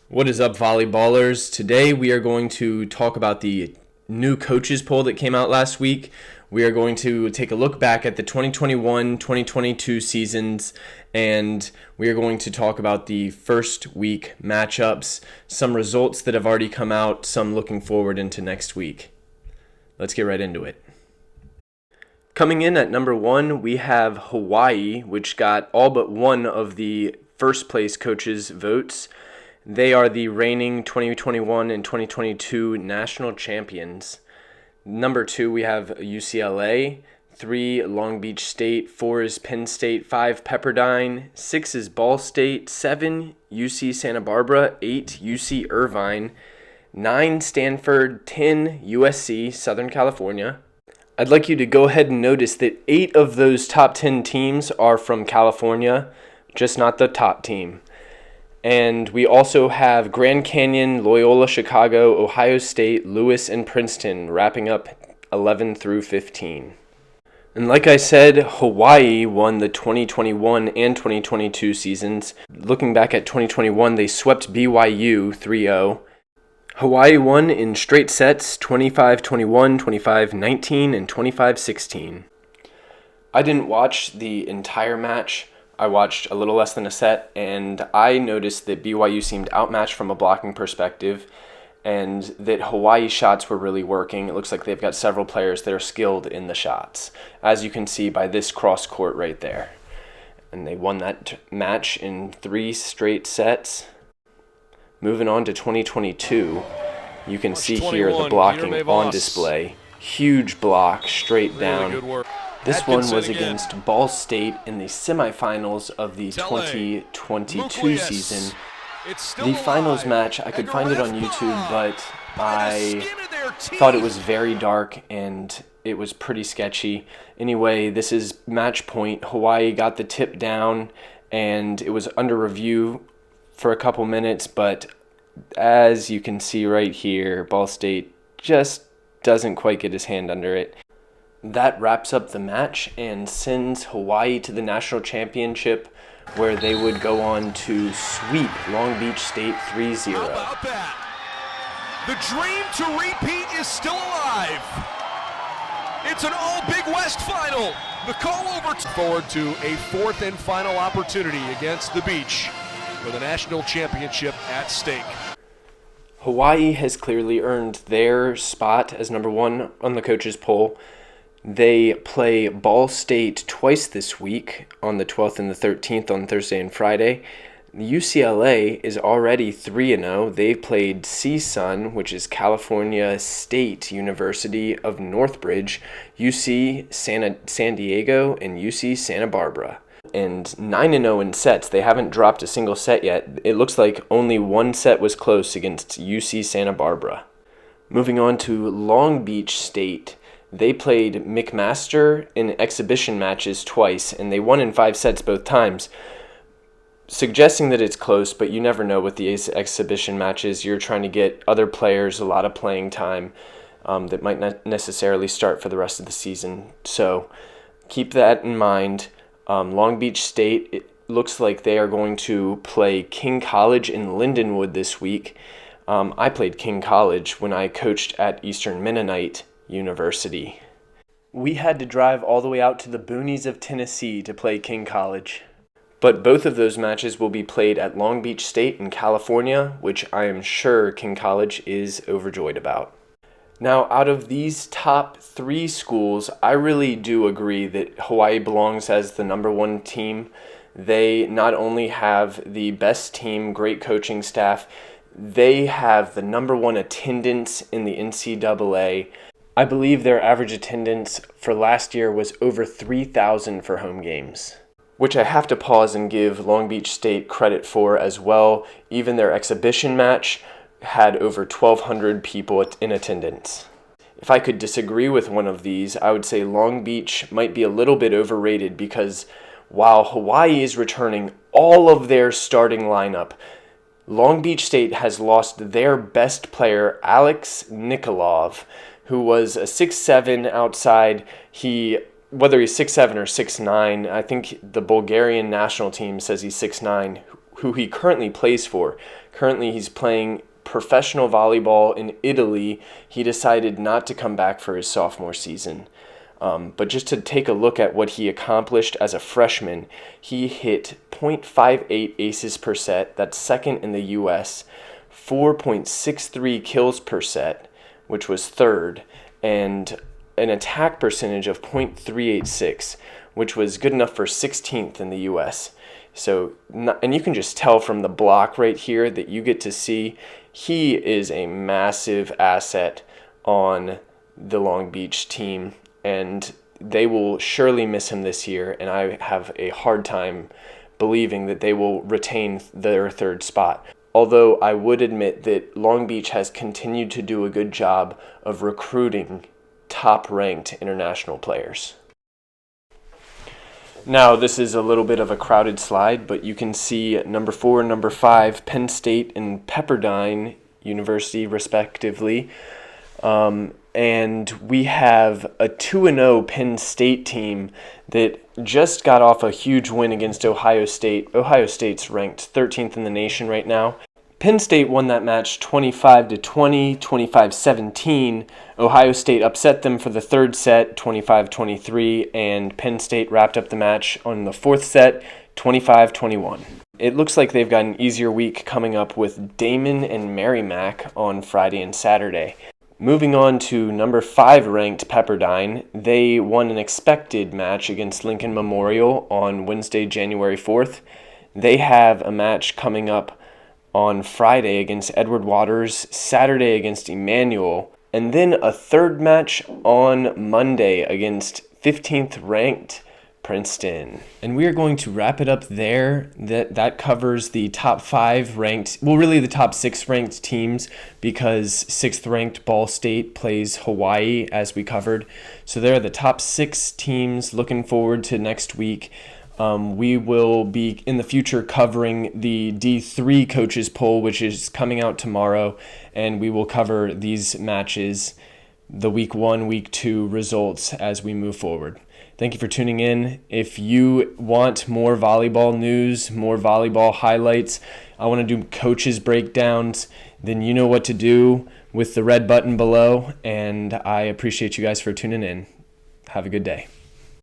What is up, volleyballers? Today we are going to talk about the new coaches poll that came out last week. We are going to take a look back at the 2021-2022 seasons, and we are going to talk about the first week matchups, some results that have already come out, some looking forward into next week. Let's get right into it. Coming in at number 1, we have Hawaii, which got all but one of the first place coaches' votes. They are the reigning 2021 and 2022 national champions. Number 2, we have UCLA. 3, Long Beach State. 4 is Penn State. 5, Pepperdine. 6 is Ball State. 7, UC Santa Barbara. 8, UC Irvine. 9, Stanford. 10, USC, Southern California. I'd like you to go ahead and notice that 8 of those top 10 teams are from California, just not the top team. And we also have Grand Canyon, Loyola Chicago, Ohio State, Lewis, and Princeton wrapping up 11 through 15. And like I said, Hawaii won the 2021 and 2022 seasons. Looking back at 2021, they swept BYU 3-0. Hawaii won in straight sets 25-21, 25-19, and 25-16. I didn't watch the entire match. I watched a little less than a set, and I noticed that BYU seemed outmatched from a blocking perspective, and that Hawaii shots were really working. It looks like they've got several players that are skilled in the shots, as you can see by this cross court right there. And they won that match in 3 straight sets. Moving on to 2022, you can see here the blocking on display. Huge block straight down. This one was against Ball State in the semifinals of the 2022 season. The finals match, I could find it on YouTube, but I thought it was very dark and it was pretty sketchy. Anyway, this is match point. Hawaii got the tip down and it was under review for a couple minutes, but as you can see right here, Ball State just doesn't quite get his hand under it. That wraps up the match and sends Hawaii to the national championship, where they would go on to sweep Long Beach State 3-0. How about that? The dream to repeat is still alive. It's an all Big West final. The call over forward to a 4th and final opportunity against the Beach with a national championship at stake. Hawaii has clearly earned their spot as number 1 on the coaches poll. They play Ball State twice this week, on the 12th and the 13th on Thursday and Friday. UCLA is already 3-0. They've played CSUN, which is California State University of Northbridge, UC San Diego, and UC Santa Barbara. And 9-0 in sets. They haven't dropped a single set yet. It looks like only one set was close against UC Santa Barbara. Moving on to Long Beach State. They played McMaster in exhibition matches twice, and they won in 5 sets both times, suggesting that it's close, but you never know with these exhibition matches. You're trying to get other players a lot of playing time that might not necessarily start for the rest of the season. So keep that in mind. Long Beach State, it looks like they are going to play King College in Lindenwood this week. I played King College when I coached at Eastern Mennonite University. We had to drive all the way out to the boonies of Tennessee to play King College. But both of those matches will be played at Long Beach State in California, which I am sure King College is overjoyed about. Now, out of these top 3 schools, I really do agree that Hawaii belongs as the number 1 team. They not only have the best team, great coaching staff, they have the number 1 attendance in the NCAA. I believe their average attendance for last year was over 3,000 for home games, which I have to pause and give Long Beach State credit for as well. Even their exhibition match had over 1,200 people in attendance. If I could disagree with one of these, I would say Long Beach might be a little bit overrated, because while Hawaii is returning all of their starting lineup, Long Beach State has lost their best player, Alex Nikolov, who was a 6'7" outside. Whether he's 6'7" or 6'9", I think the Bulgarian national team says he's 6'9", who he currently plays for. Currently, he's playing professional volleyball in Italy. He decided not to come back for his sophomore season. But just to take a look at what he accomplished as a freshman, he hit .58 aces per set, that's second in the U.S., 4.63 kills per set, which was third, and an attack percentage of .386, which was good enough for 16th in the U.S. So, and you can just tell from the block right here that you get to see he is a massive asset on the Long Beach team, and they will surely miss him this year, and I have a hard time believing that they will retain their third spot. Although I would admit that Long Beach has continued to do a good job of recruiting top-ranked international players. Now, this is a little bit of a crowded slide, but you can see number 4 and number 5, Penn State and Pepperdine University, respectively. And we have a 2-0 Penn State team that just got off a huge win against Ohio State. Ohio State's ranked 13th in the nation right now. Penn State won that match 25-20, 25-17. Ohio State upset them for the third set, 25-23, and Penn State wrapped up the match on the fourth set, 25-21. It looks like they've got an easier week coming up with Damon and Merrimack on Friday and Saturday. Moving on to number 5 ranked Pepperdine, they won an expected match against Lincoln Memorial on Wednesday, January 4th. They have a match coming up on Friday against Edward Waters, Saturday against Emmanuel, and then a third match on Monday against 15th ranked Princeton. And we are going to wrap it up there. That covers the top 5 ranked, well, really the top 6 ranked teams, because 6th ranked Ball State plays Hawaii, as we covered. So there are the top 6 teams. Looking forward to next week. We will be in the future covering the D3 coaches poll, which is coming out tomorrow, and we will cover these matches, the week 1, week 2 results as we move forward. Thank you for tuning in. If you want more volleyball news, more volleyball highlights, I want to do coaches breakdowns, then you know what to do with the red button below, and I appreciate you guys for tuning in. Have a good day.